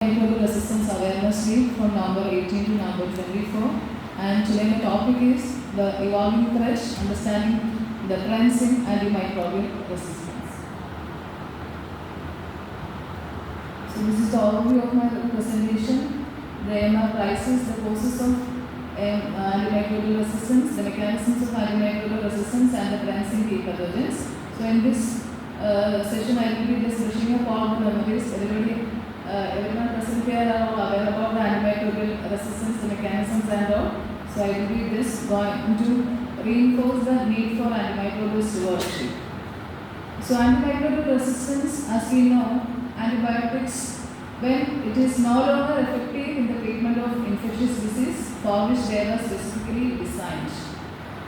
Antimicrobial resistance awareness week from November 18 to November 24, and today my topic is the evolving threat, understanding the trends in antimicrobial resistance. So this is the overview of my presentation. The AMR crisis, the causes of antimicrobial resistance, the mechanisms of antimicrobial resistance, and the trends in key pathogens. So in this session I will be just brushing up all the memories. Everyone present here are all aware about the antimicrobial resistance, the mechanisms and all. So I will be just going to reinforce the need for antimicrobial stewardship. So antimicrobial resistance, as we know, antibiotics, when it is no longer effective in the treatment of infectious disease for which they were specifically designed.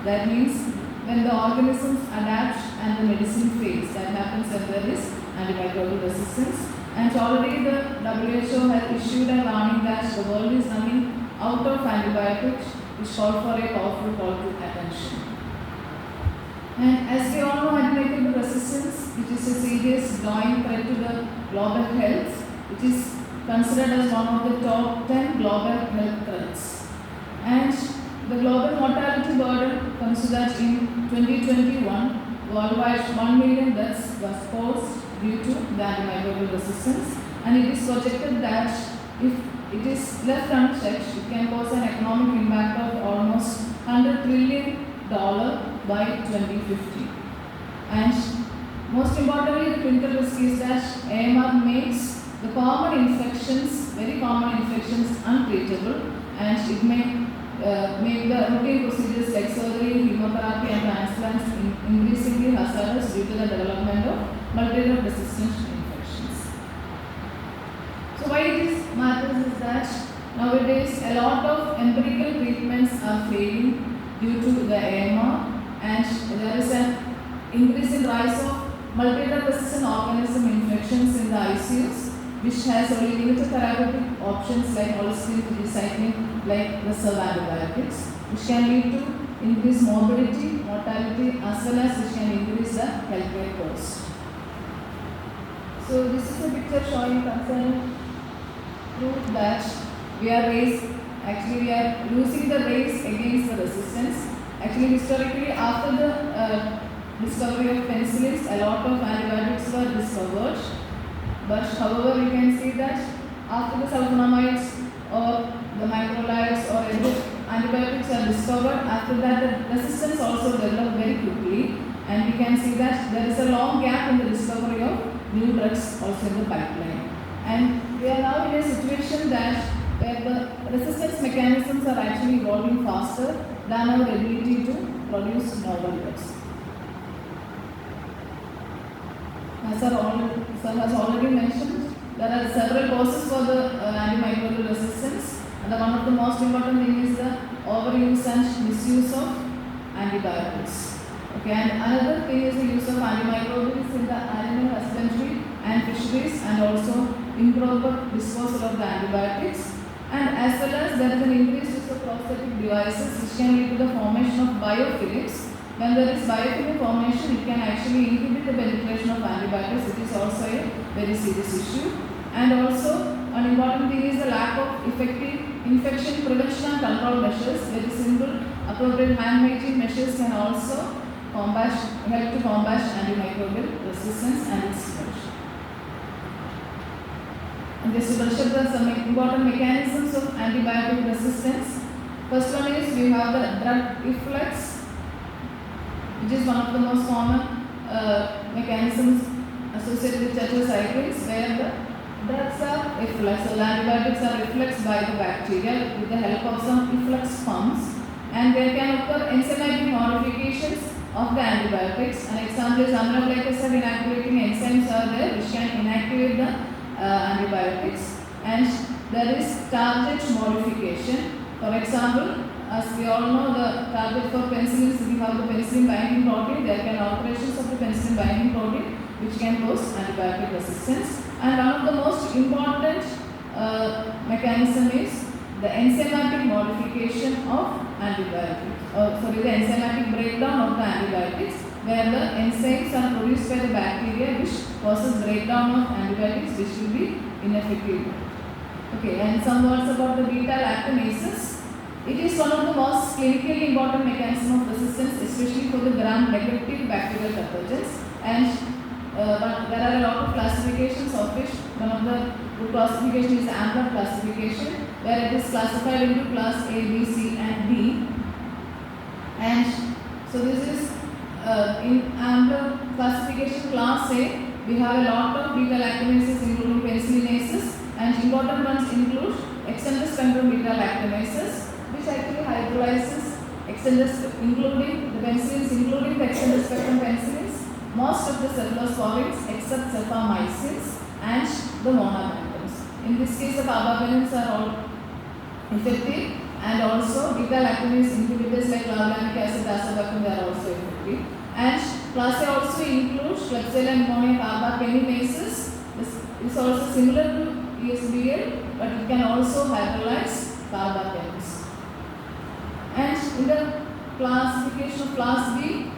That means when the organisms adapt and the medicine fails, that happens when there is antimicrobial resistance. And already the WHO has issued a warning that the world is running out of antibiotics, which called for a powerful call to attention. And as we all know, antimicrobial resistance, which is a serious growing threat to the global health, which is considered as one of the top 10 global health threats. And the global mortality burden considered in 2021, worldwide 1 million deaths was caused due to the antimicrobial resistance, and it is projected that if it is left unchecked, it can cause an economic impact of almost $100 trillion by 2050. And most importantly, the clinical risk is that AMR makes the common infections, very common infections, untreatable, and it may make the routine procedures like surgery, chemotherapy and transplants increasingly hazardous due to the development of multi-drug resistant infections. So why this matters is that nowadays a lot of empirical treatments are failing due to the AMR, and there is an increasing rise of multi-drug resistant organism infections in the ICUs, which has only limited therapeutic options like holistic recycling, like reserve antibiotics, which can lead to increased morbidity, mortality, as well as which can increase the healthcare cost. So this is a picture showing concerning proof that we are losing the race against the resistance. Actually, historically, after the discovery of penicillins, a lot of antibiotics were discovered. But however, you can see that after the sulfonamides or the macrolides or antibiotics are discovered, after that the resistance also developed very quickly, and we can see that there is a long gap in the discovery of new drugs also in the pipeline. And we are now in a situation that where the resistance mechanisms are actually evolving faster than our ability to produce novel drugs. As sir has already mentioned, there are several causes for the antimicrobial resistance, and one of the most important thing is the overuse and misuse of antibiotics. Okay, and another thing is the use of antimicrobials in the animal husbandry and fisheries, and also improper disposal of the antibiotics, and as well as there is an increased use of prosthetic devices which can lead to the formation of biofilms. When there is biofilm formation, it can actually inhibit the penetration of antibiotics. It is also a very serious issue. And also, an important thing is the lack of effective infection prevention and control measures. Very simple, appropriate hand hygiene measures can also help to combat antimicrobial resistance and its prevention. And just to brush up some important mechanisms of antibiotic resistance. First one is we have the drug efflux, which is one of the most common mechanisms associated with tetracyclines, where the drugs are efflux. So the antibiotics are effluxed by the bacteria with the help of some efflux pumps, and there can occur enzymatic modifications of the antibiotics. An example is amyloglycoside inactivating enzymes are there which can inactivate the antibiotics, and there is target modification. For example, as we all know, the target for penicillins, we have the penicillin binding protein. There can alterations of the penicillin binding protein which can cause antibiotic resistance. And one of the most important mechanism is the enzymatic modification of antibiotics. The enzymatic breakdown of the antibiotics, where the enzymes are produced by the bacteria which causes breakdown of antibiotics which will be ineffective. Okay, and some words about the beta-lactamases. It is one of the most clinically important mechanism of resistance, especially for the gram-negative bacterial pathogens. And but there are a lot of classifications of which one of the good classification is the Ambler classification, where it is classified into class A, B, C, and D. And so this is in Ambler classification class A. We have a lot of beta-lactamases including penicillinases, and important ones include extended spectrum beta-lactamases, which actually hydrolyzes including the penicillins, including the extended spectrum penicillins, most of the cephalosporins except cephamycins and the monobactams. In this case, the carbapenems are all effective, and also beta-lactamase inhibitors like clavulanic acid, azobactam, they are also effective. And class A also includes Klebsiella pneumoniae carbapenimases. This is also similar to ESBL, but it can also hydrolyze carbapenems. And in the classification of class B,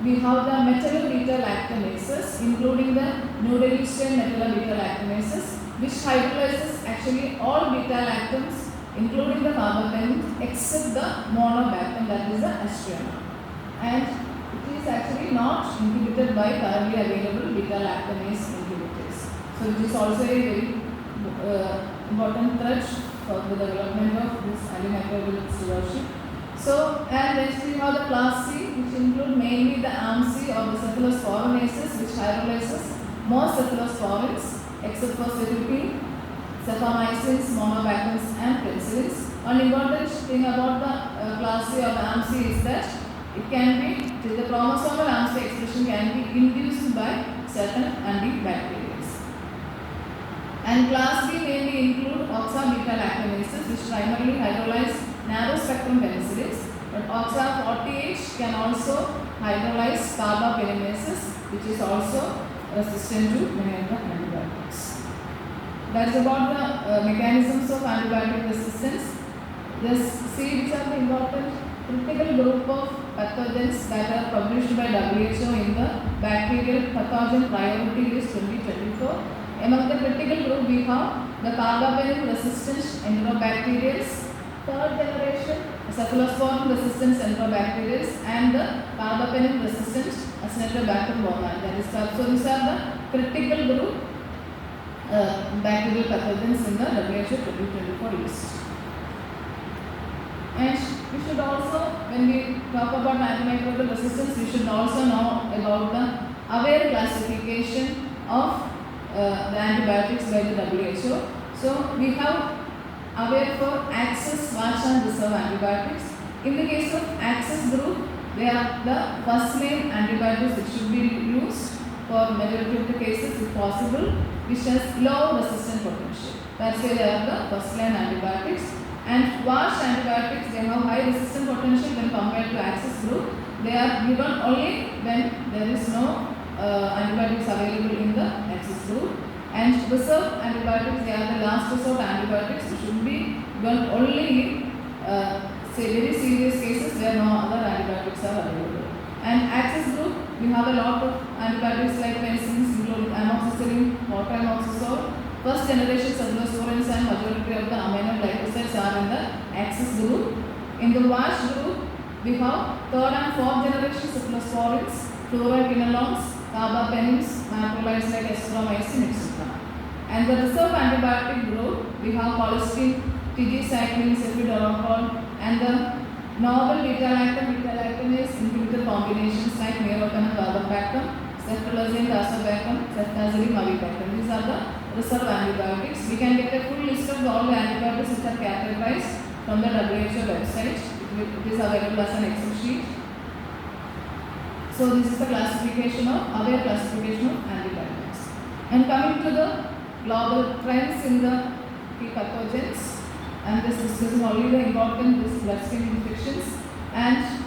we have the metallo beta-lactamases, including the Nudell-Stein metallo beta-lactamases, which hydrolyzes actually all beta-lactams, including the carbapenems, except the monobactam, that is the astrianum. And it is actually not inhibited by currently available beta-lactamase inhibitors. So it is also a very important threat for the development of this antimicrobial stewardship. So, and next we have the class C, which include mainly the AMC or the cephalosporinases, which hydrolyzes most cephalosporins except for cetipene, cephamycins, monobactams, and penicillins. One important thing about the class C or the AMC is that it can be, the chromosomal AMC expression can be induced by certain antibacterials. And class B mainly include oxa-beta-lactamases, which primarily hydrolyze narrow spectrum penicillins, but oxa-40H can also hydrolyze carbapenemases, which is also resistant to many of the antibiotics. That is about the mechanisms of antibiotic resistance. Just see which are the important critical group of pathogens that are published by WHO in the Bacterial Pathogen Priority List 2024. Among the critical group we have the carbapenem resistant enterobacterials, third generation cephalosporin resistant enterobacterials, and the carbapenem resistant Acinetobacter baumannii. That is, so these are the critical group bacterial pathogens in the WHO 2024 list. And we should also, when we talk about antimicrobial resistance, we should also know about the AWARE classification of the antibiotics by the WHO. So we have AWARE for access, watch and reserve antibiotics. In the case of access group, they are the first line antibiotics which should be used for majority of the cases if possible, which has low resistant potential. That's why they are the first line antibiotics. And watch antibiotics, they have high resistant potential when compared to access group. They are given only when there is no antibiotics available in the access group. And reserve antibiotics, they are the last resort antibiotics which should be given only in very serious cases where no other antibiotics are available. And access group, we have a lot of antibiotics like penicillins, including amoxicillin, amoxicillin. First generation cephalosporins and majority of the aminoglycosides are in the access group. In the watch group, we have third and fourth generation cephalosporins, fluoroquinolones, carbapenems, macrolides like azithromycin, etc. And the reserve antibiotic group, we have colistin, tigecycline, cefiderocol, and the novel beta-lactamase inhibitor combinations like meropenem, carbamazepine, ceftriaxone, azobactam, ceftaxime, avibactam. These are the reserve antibiotics. We can get a full list of all the antibiotics which are categorized from the WHO website. It is available as an Excel sheet. So this is the classification of AWARE classification of antibiotics. And coming to the global trends in the key pathogens, and this discusses only the important bloodstream infections. And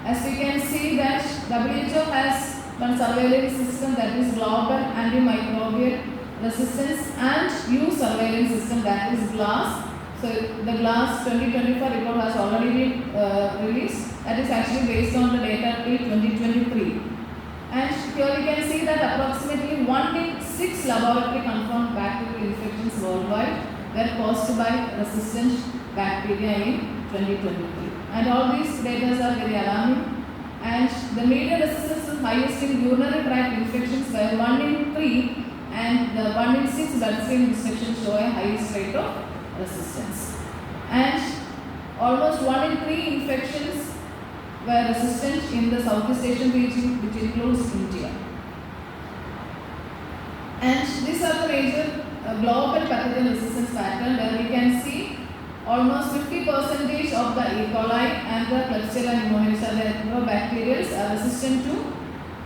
as we can see that WHO has one surveillance system, that is global antimicrobial resistance, and EU surveillance system, that is GLASS. So the GLASS 2024 report has already been released. That is actually based on the data till 2023. And here we can see that approximately 1 in 6 laboratory confirmed bacterial infections worldwide were caused by resistant bacteria in 2023. And all these data are very alarming. And the median resistance is highest in urinary tract infections, where 1 in 3 and the 1 in 6 bloodstream infections show a highest rate of resistance. And almost 1 in 3 infections were resistant in the Southeast Asian region, which includes India. And these are the major global pathogen resistance pattern, where we can see almost 50% of the E. coli and the Klebsiella pneumoniae, the bacteria, are resistant to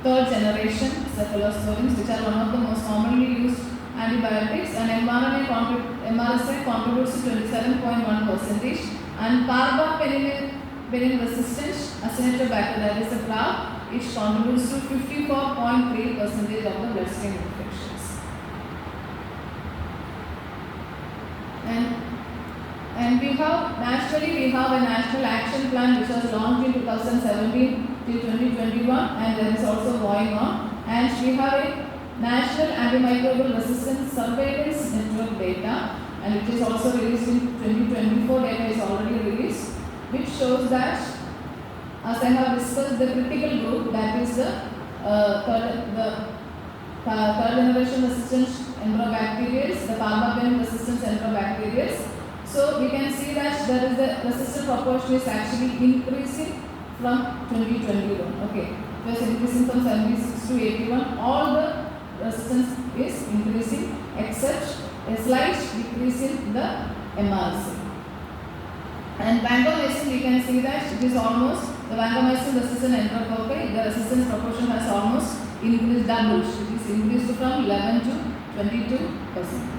third generation cephalosporins, which are one of the most commonly used antibiotics, and MRSA contributes to 27.1%, and carbapenem resistant Acinetobacter, that is the plaque, which contributes to 54.3% of the bloodstream infections. And we have a national action plan which was launched in 2017 till 2021, and there is also going on. And we have a national antimicrobial resistance surveillance network data, and it is also released in 2024. Data is already released, which shows that, as I have discussed, the critical group, that is the third generation resistant enterobacterias, the carbapenem resistant enterobacterias. So we can see that there is the resistant proportion is actually increasing from 2021. Okay, it was increasing from 76 to 81. All the resistance is increasing except a slight decrease in the MRSA. And vancomycin, we can see that it is almost, the vancomycin resistant enterococci, the resistance proportion has almost increased, doubled. It is increased from 11 to 22%.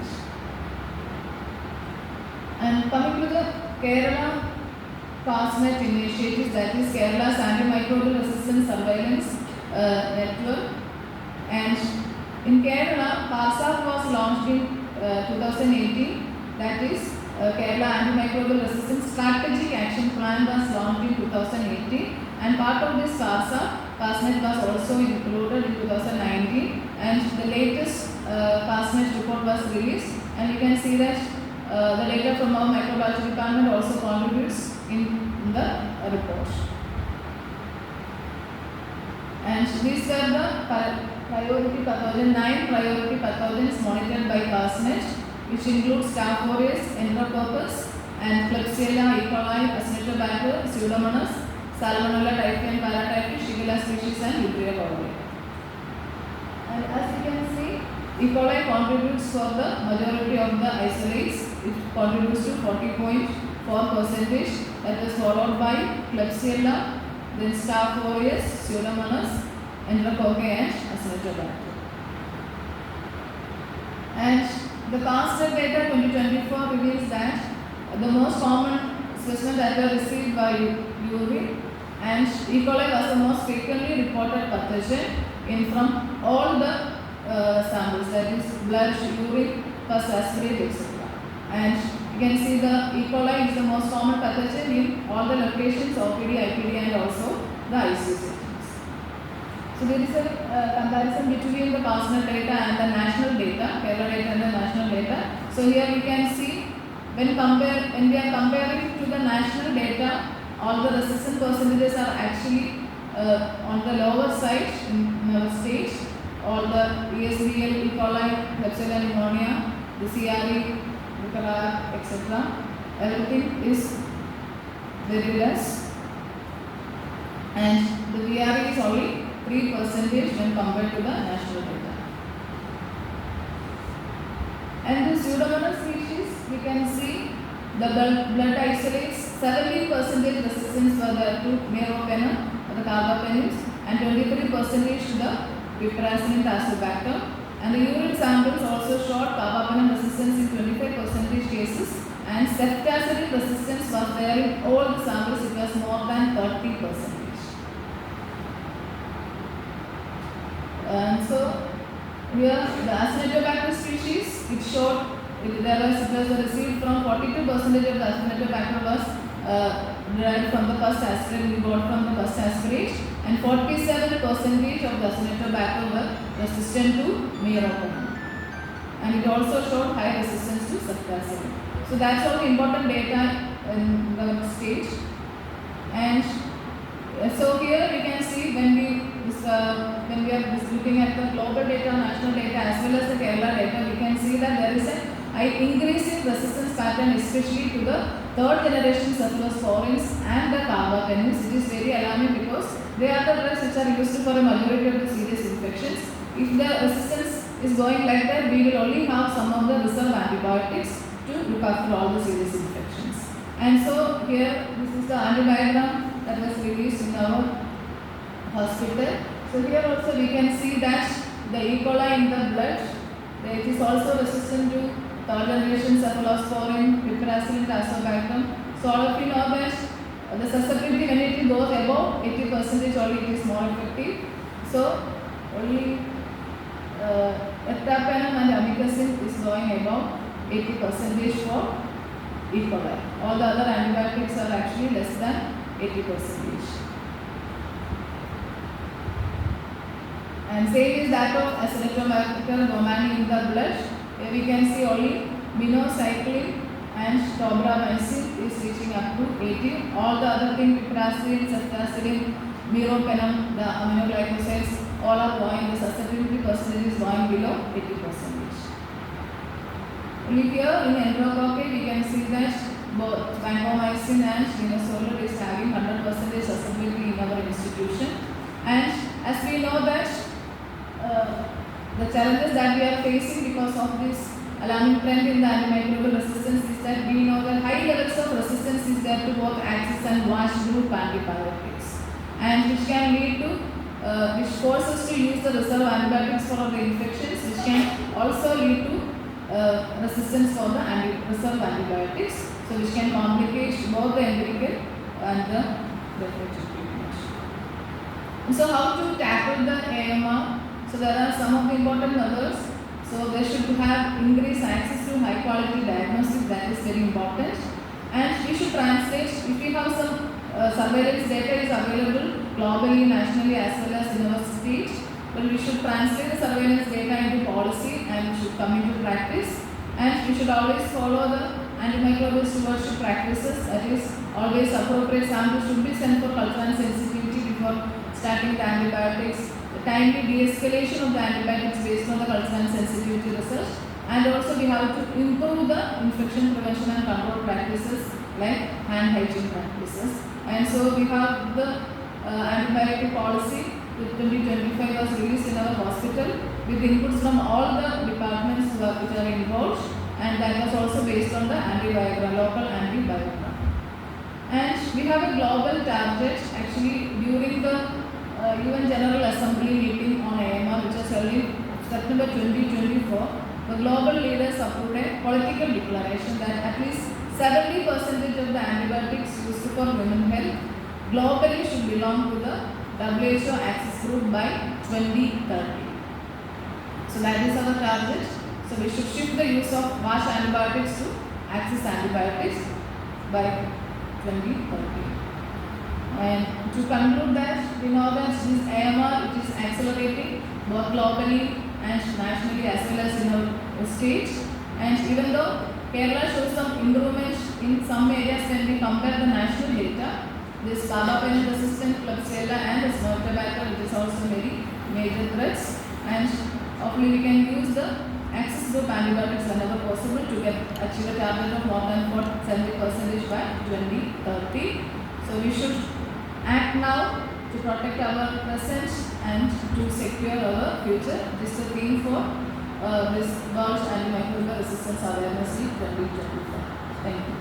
And coming to the Kerala CASNet initiatives, that is Kerala's Antimicrobial Resistance Surveillance Network. And in Kerala, CASAP was launched in 2018, that is Kerala Antimicrobial Resistance Strategic Action Plan was launched in 2018, and part of this CASNet was also included in 2019, and the latest CASNet report was released, and you can see that the data from our microbiology department also contributes in the report. And these were the priority pathogen, 9 priority pathogens monitored by CASNet, which include Staph aureus, Enterococcus, and Klebsiella, E. coli, Acinetobacter, Pseudomonas, Salmonella typhi and paratyphi, Shigella species, and Vibrio coli. And as you can see, E. coli contributes for the majority of the isolates. It contributes to 40.4%. That is followed by Klebsiella, then Staph aureus, Pseudomonas, Enterococci, and Acinetobacter. And the CASNet data 2024 reveals that the most common specimens that were received by urine, and E. coli was the most frequently reported pathogen from all the samples, that is blood, urine, pus, aspirate, etc. And you can see the E. coli is the most common pathogen in all the locations, OPD, IPD, and also the ICU settings. So there is a comparison between the CASNet data and the national data, Kerala data and the national data. So here we can see when we are comparing to the national data, all the resistance percentages are actually on the lower side in our state. All the ESBL, E. coli, Klebsiella pneumonia, the CRE, Bucharest, etc. Everything is very less, and the VRE is only 3% when compared to the national data. And the Pseudomonas species, we can see the blood isolates 17% resistance for the to meropenem or the carbapenems, and 23% to the piperacillin tazobacter. And the urine samples also showed carbapenem resistance in 25% cases, and ceftazidime resistance was there in all the samples. It was more than 30%. And so here the Acinetobacter species, it showed it was received from 42% of the Acinetobacter was derived from the pus aspirate, we got from the pus aspirate, and 47% of the Acinetobacter were resistant to meropenem. and it also showed high resistance to ceftazidime. So that's all the important data in the stage. And so here we can see when we are looking at the global data, national data as well as the Kerala data, we can see that there is a increase in resistance pattern, especially to the third generation cephalosporins and the carbapenems. It is very alarming because they are the drugs which are used for a majority of the serious infections. If the resistance is going like that, we will only have some of the reserve antibiotics to look after all the serious infections. And so here this is the antibiogram that was released in our hospital. So here also we can see that the E. coli in the blood, it is also resistant to third generation cephalosporin, piperacillin, tazobactam. So all of you know that the susceptibility when it goes above 80% only it is more effective. So only ertapenem and amikacin is going above 80% for E. coli. All the other antibiotics are actually less than 80%. And same is that of Acinetobacter baumannii in the blood. Here we can see only minocycline and tobramycin is reaching up to 80. All the other things, piperacillin, ceftazidime, meropenem, the aminoglycosides, all are going, the susceptibility percentage is going below 80%. Only here in enterococci we can see that both vancomycin and linezolid is having 100% susceptibility in our institution. And as we know that the challenges that we are facing because of this alarming trend in the antimicrobial resistance is that we know that high levels of resistance is there to both axis and wash group antibiotics, and which can lead to which forces us to use the reserve antibiotics for the infections, which can also lead to resistance for the reserve antibiotics, so which can complicate both the empirical and the refractory treatment. So how to tackle the AMR? So there are some of the important methods. So they should have increased access to high quality diagnostics, that is very important. And we should translate, if we have some surveillance data is available globally, nationally as well as in our state, but we should translate the surveillance data into policy and should come into practice. And we should always follow the antimicrobial stewardship practices, that is always appropriate samples should be sent for culture and sensitivity before starting the antibiotics. Timely de-escalation of the antibiotics based on the culture and sensitivity research, and also we have to improve the infection prevention and control practices like hand hygiene practices. And so we have the antibiotic policy 2025 was released in our hospital with inputs from all the departments which are involved, and that was also based on the antibiogram, local antibiogram. And we have a global target actually during the UN General Assembly meeting on AMR, which was held in September 2024, the global leaders approved a political declaration that at least 70% of the antibiotics used for human health globally should belong to the WHO access group by 2030. So that is our target. So we should shift the use of wash antibiotics to access antibiotics by 2030. And to conclude that, we know that this AMR, it is accelerating both globally and nationally as well as in our state. And even though Kerala shows some improvement in some areas when we compare the national data, this carbapenem resistant Klebsiella and the Acinetobacter, which is also very major threats. And hopefully we can use the access group antibiotics whenever possible to achieve a target of more than 70% by 2030. So we should act now to protect our present and to secure our future. This is the theme for this World Antimicrobial Resistance Awareness Week 2024. Thank you.